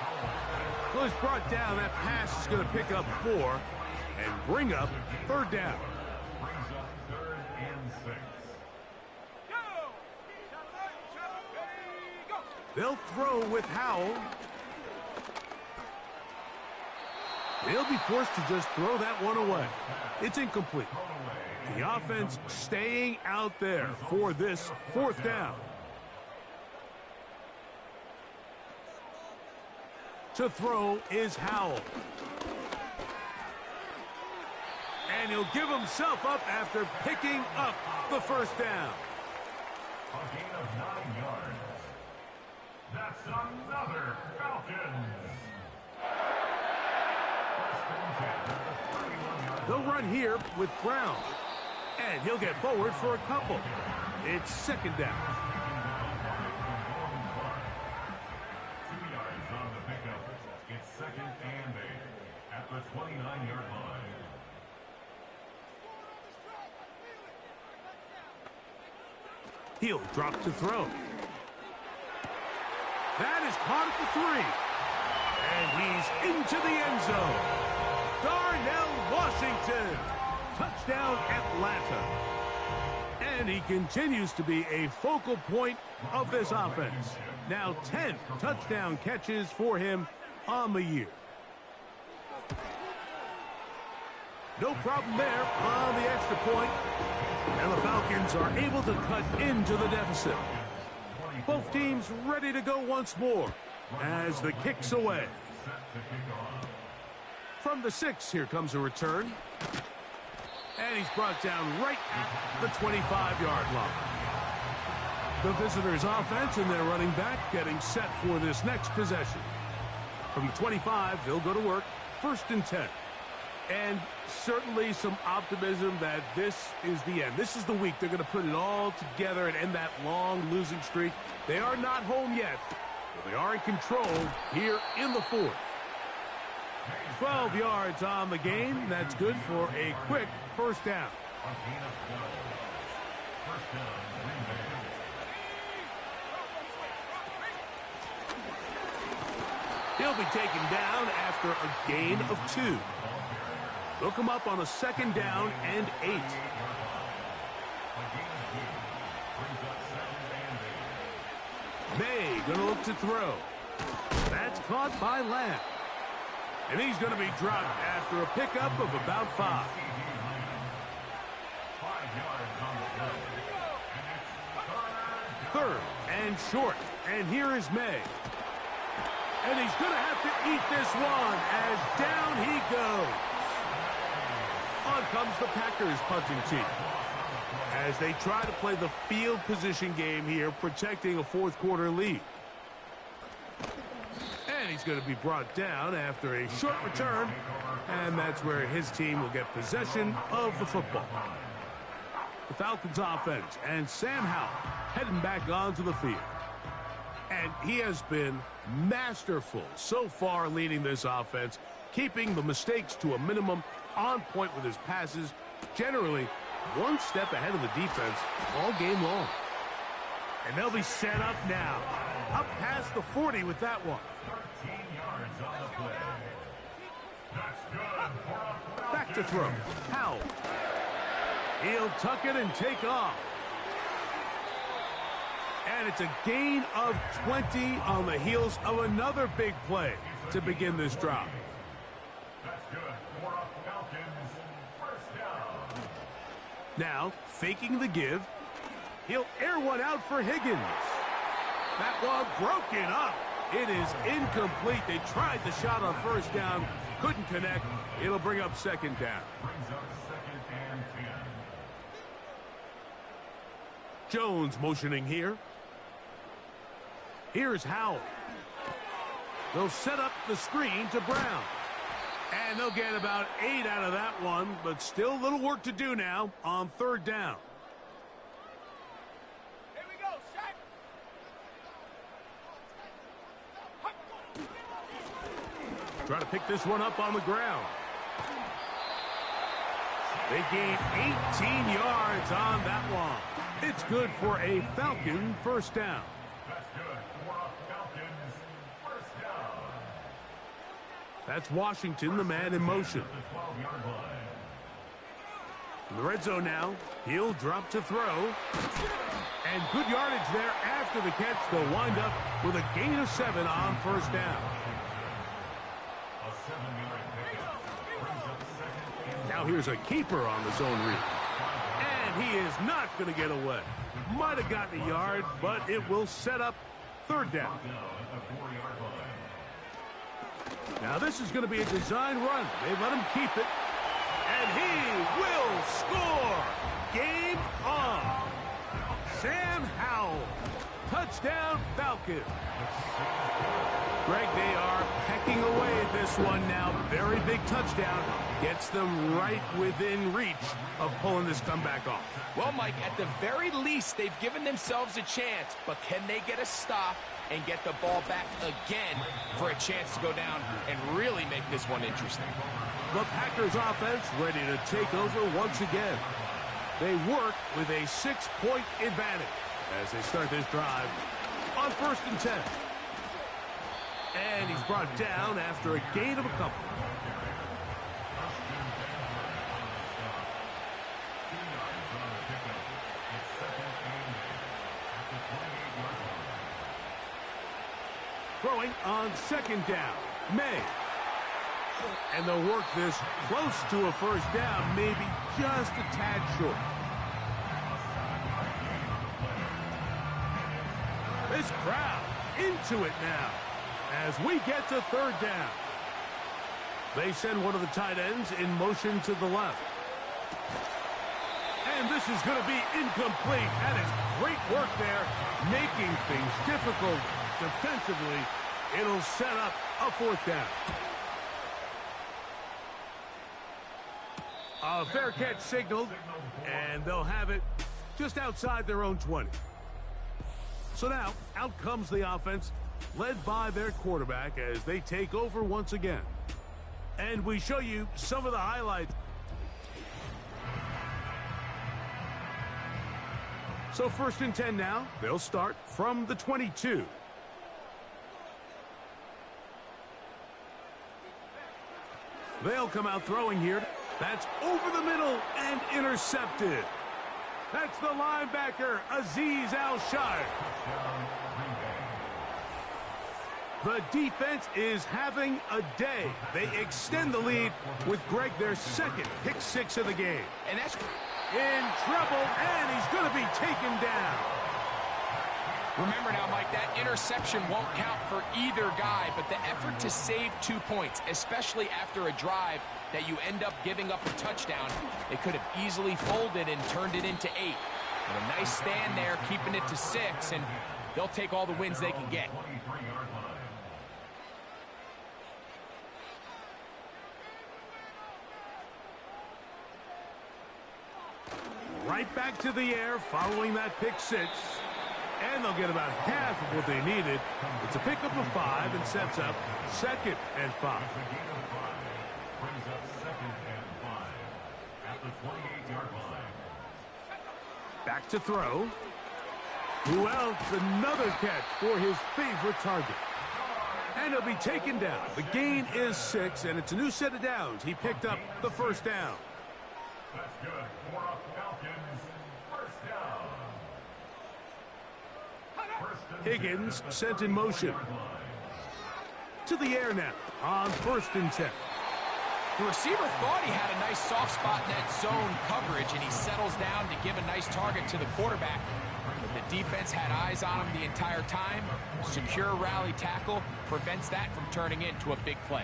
Speaker 2: So he's brought down. That pass is going to pick up 4 and bring up 3rd down.
Speaker 4: Brings up 3rd and 6.
Speaker 2: They'll throw with Howell. They'll be forced to just throw that one away. It's incomplete. The offense staying out there for this 4th down. To throw is Howell. And he'll give himself up after picking up the 1st down.
Speaker 4: A gain of 9 yards. That's another Falcons.
Speaker 2: They'll run here with Brown. And he'll get forward for a couple. It's 2nd down.
Speaker 4: 2 yards on the pickup. It's 2nd and 8 at the 29-yard line.
Speaker 2: He'll drop to throw. That is caught at the 3. And he's into the end zone. Darnell Washington. Touchdown, Atlanta. And he continues to be a focal point of this offense. Now 10 touchdown catches for him on the year. No problem there on the extra point. And the Falcons are able to cut into the deficit. Both teams ready to go once more as the kick's away. From the 6, here comes a return. And he's brought down right at the 25-yard line. The visitors' offense and their running back getting set for this next possession. From the 25, they'll go to work. 1st and 10. And certainly some optimism that this is the end. This is the week they're going to put it all together and end that long losing streak. They are not home yet, but they are in control here in the 4th. 12 yards on the game. That's good for a quick 1st down. He'll be taken down after a gain of 2. They'll come up on a 2nd down and 8. May going to look to throw. That's caught by Lamb. And he's going to be dropped after a pickup of about 5. 3rd and short. And here is May. And he's going to have to eat this one as down he goes. On comes the Packers punting team as they try to play the field position game here, protecting a 4th quarter lead. And he's He's going to be brought down after a short return, and that's where his team will get possession of the football. The Falcons offense and Sam Howell heading back onto the field. And he has been masterful so far leading this offense, keeping the mistakes to a minimum, on point with his passes, generally one step ahead of the defense all game long. And they'll be set up now. Up past the 40 with that one.
Speaker 4: 13 yards on the play. That's good for a
Speaker 2: Back to throw. Howell. He'll tuck it and take off. And it's a gain of 20 on the heels of another big play to begin this drive.
Speaker 4: That's good for a Falcons first down.
Speaker 2: Now, faking the give. He'll air one out for Higgins. That one broken up. It is incomplete. They tried the shot on first down. Couldn't connect. It'll bring up second down.
Speaker 4: Brings up second and 10.
Speaker 2: Jones motioning here. Here's Howell. They'll set up the screen to Brown. And they'll get about 8 out of that one, but still a little work to do now on third down.
Speaker 6: Here we go, set.
Speaker 2: Try to pick this one up on the ground. They gain 18 yards on that one. It's good for a Falcon first down.
Speaker 4: That's good for a Falcons first down.
Speaker 2: That's Washington, the man in motion.
Speaker 4: The 12-yard line.
Speaker 2: In the red zone now, he'll drop to throw. And good yardage there after the catch. They'll wind up with a gain of 7 on first down.
Speaker 4: A 7-yard pickup brings up second and
Speaker 2: Now here's a keeper on the zone read. And he is not going to get away. Might have gotten a yard, but it will set up third down.
Speaker 4: down at the 4-yard line.
Speaker 2: Now this is going to be a design run. They let him keep it. And he will score. Game on. Sam Howell. Touchdown Falcons. Greg, they are pecking away at this one now. Very big touchdown. Gets them right within reach of pulling this comeback off.
Speaker 3: Well, Mike, at the very least, they've given themselves a chance, but can they get a stop and get the ball back again for a chance to go down and really make this one interesting?
Speaker 2: The Packers offense ready to take over once again. They work with a 6-point advantage as they start this drive on 1st and 10. And he's brought down after a gain of a couple. Throwing on 2nd down. May. And they'll work this close to a first down, maybe just a tad short. This crowd into it now as we get to 3rd down. They send one of the tight ends in motion to the left. And this is going to be incomplete. That is great work there, making things difficult defensively. It'll set up a 4th down. A fair catch signaled, and they'll have it just outside their own 20. So now, out comes the offense, led by their quarterback as they take over once again. And we show you some of the highlights. So 1st and 10 now. They'll start from the 22. They'll come out throwing here. That's over the middle and intercepted. That's the linebacker, Azeez Al-Shire. The defense is having a day. They extend the lead with Greg, their 2nd pick 6 of the game.
Speaker 3: And that's
Speaker 2: In trouble, and he's going to be taken down.
Speaker 3: Remember now, Mike, that interception won't count for either guy, but the effort to save 2 points, especially after a drive that you end up giving up a touchdown, they could have easily folded and turned it into 8. And a nice stand there, keeping it to 6, and they'll take all the wins they can get.
Speaker 2: Right back to the air following that pick six. And they'll get about half of what they needed. It's a pickup of 5 and sets up 2nd and 5.
Speaker 4: Brings up 2nd and 5 at the 28-yard line.
Speaker 2: Back to throw. Who else? Another catch for his favorite target. And he'll be taken down. The gain is 6, and it's a new set of downs. He picked up the first down.
Speaker 4: That's good for a Falcons first down.
Speaker 2: Higgins sent in motion. To the air now on 1st and 10.
Speaker 3: The receiver thought he had a nice soft spot in that zone coverage, and he settles down to give a nice target to the quarterback. But the defense had eyes on him the entire time. Secure rally tackle prevents that from turning into a big play.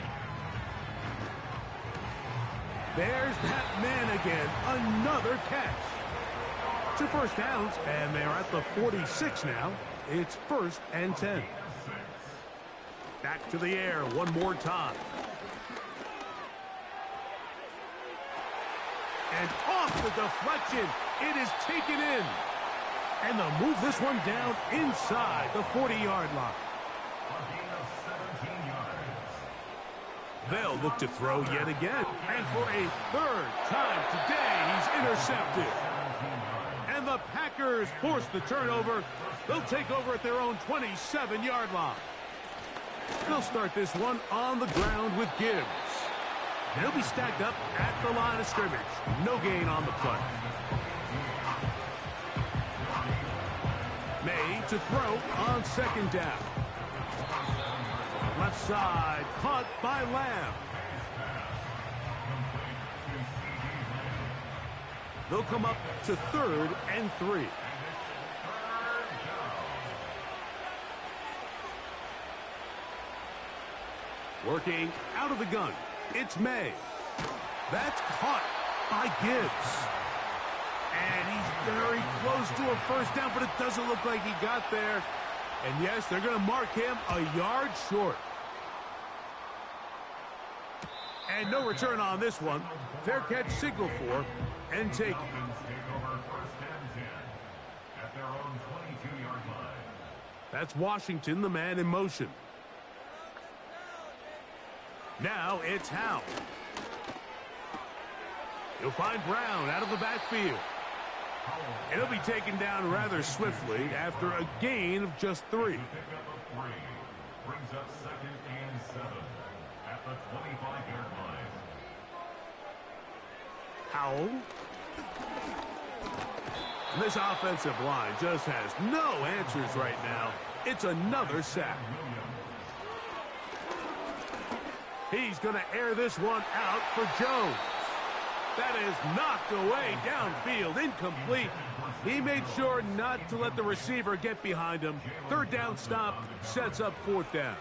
Speaker 2: There's that man again. Another catch. 2 first downs, and they're at the 46 now. It's 1st and 10. Back to the air one more time. And off the deflection. It is taken in. And they'll move this one down inside the 40-yard line. They'll look to throw yet again. And for a 3rd time today, he's intercepted. And the Packers force the turnover. They'll take over at their own 27-yard line. They'll start this one on the ground with Gibbs. They'll be stacked up at the line of scrimmage. No gain on the play. May to throw on 2nd down. Left side, caught by Lamb. They'll come up to 3rd and 3. Working out of the gun. It's May. That's caught by Gibbs. And he's very close to a first down, but it doesn't look like he got there. And yes, they're going to mark him a yard short. And no return on this one. Fair catch signal for and take. That's Washington, the man in motion. Now it's Howe. He'll find Brown out of the backfield. It'll be taken down rather swiftly after a gain of just 3.
Speaker 4: Brings up 2nd and 7 at the 25-yard line.
Speaker 2: Howell. And this offensive line just has no answers right now. It's another sack. He's going to air this one out for Jones. That is knocked away downfield, incomplete. He made sure not to let the receiver get behind him. 3rd down stop sets up 4th down.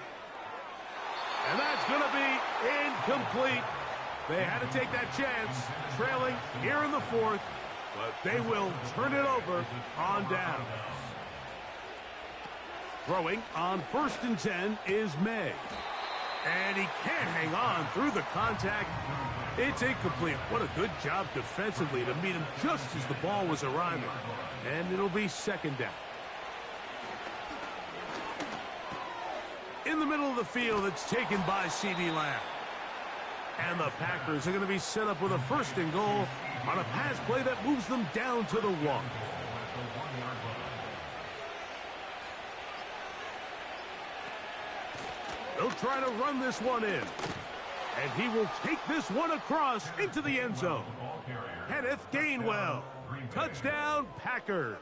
Speaker 2: And that's going to be incomplete. They had to take that chance, trailing here in the 4th, but they will turn it over on down. Throwing on 1st and 10 is May. And he can't hang on through the contact. It's incomplete. What a good job defensively to meet him just as the ball was arriving. And it'll be 2nd down. In the middle of the field, it's taken by C.D. Lamb. And the Packers are going to be set up with a 1st and goal on a pass play that moves them down to the 1. They'll try to run this one in. And he will take this one across into the end zone. Kenneth Gainwell. Touchdown, Packers.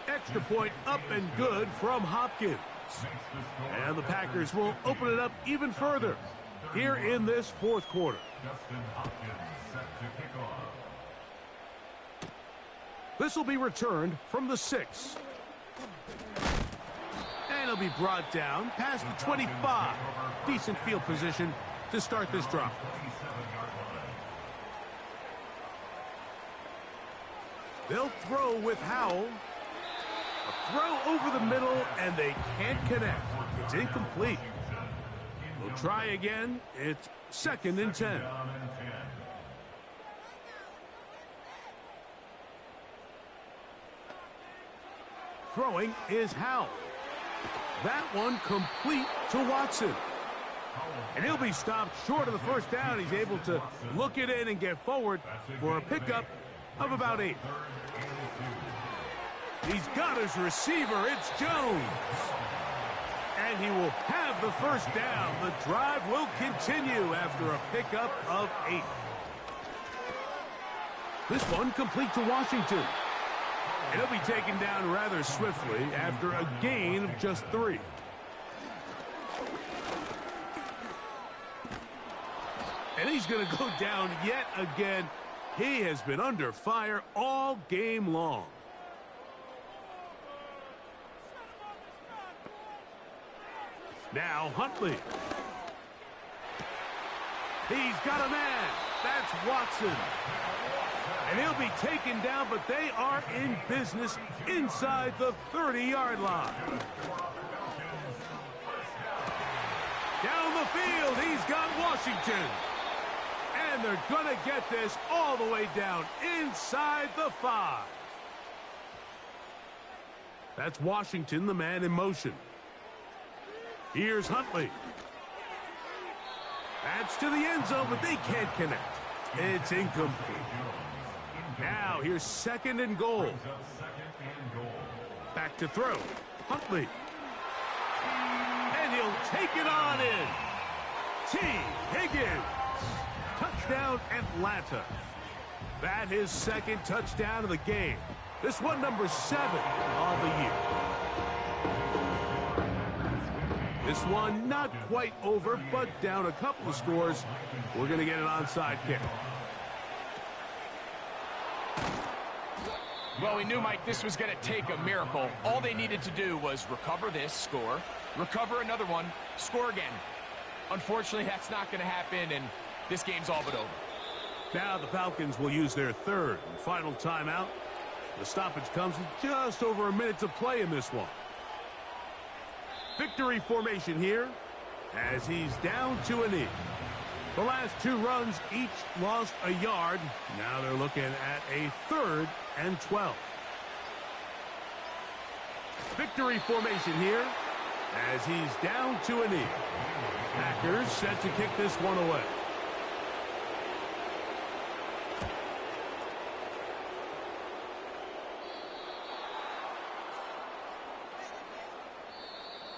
Speaker 2: Extra point up and good from Hopkins. And the Packers will open it up even further here in this 4th quarter. This will be returned from the 6. And it'll be brought down past the 25. Decent field position to start this drive. They'll throw with Howell. A throw over the middle, and they can't connect. It's incomplete. They'll try again. It's 2nd and 10. Throwing is Howe. That one complete to Watson. And he'll be stopped short of the first down. He's able to look it in and get forward for a pickup of about 8. He's got his receiver. It's Jones. And he will have the first down. The drive will continue after a pickup of 8. This one complete to Washington. And he'll be taken down rather swiftly after a gain of just 3. And he's going to go down yet again. He has been under fire all game long. Now Huntley. He's got a man. That's Watson. And he'll be taken down, but they are in business inside the 30-yard line. Down the field, he's got Washington. And they're going to get this all the way down inside the 5. That's Washington, the man in motion. Here's Huntley. That's to the end zone, but they can't connect. It's incomplete. Now, here's 2nd and goal. Back to throw. Huntley. And he'll take it on in. T. Higgins. Touchdown, Atlanta. That is 2nd touchdown of the game. This one number 7 of the year. This one not quite over, but down a couple of scores. We're going to get an onside kick.
Speaker 3: Well, we knew, Mike, this was going to take a miracle. All they needed to do was recover this, score, recover another one, score again. Unfortunately, that's not going to happen, and this game's all but over.
Speaker 2: Now the Falcons will use their 3rd and final timeout. The stoppage comes with just over a minute to play in this one. Victory formation here as he's down to a knee. The last 2 runs each lost a yard. Now they're looking at a 3rd and 12. Victory formation here as he's down to a knee. Packers set to kick this one away.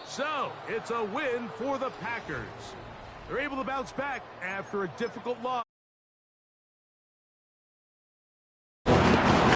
Speaker 2: So, it's a win for the Packers. They're able to bounce back after a difficult loss.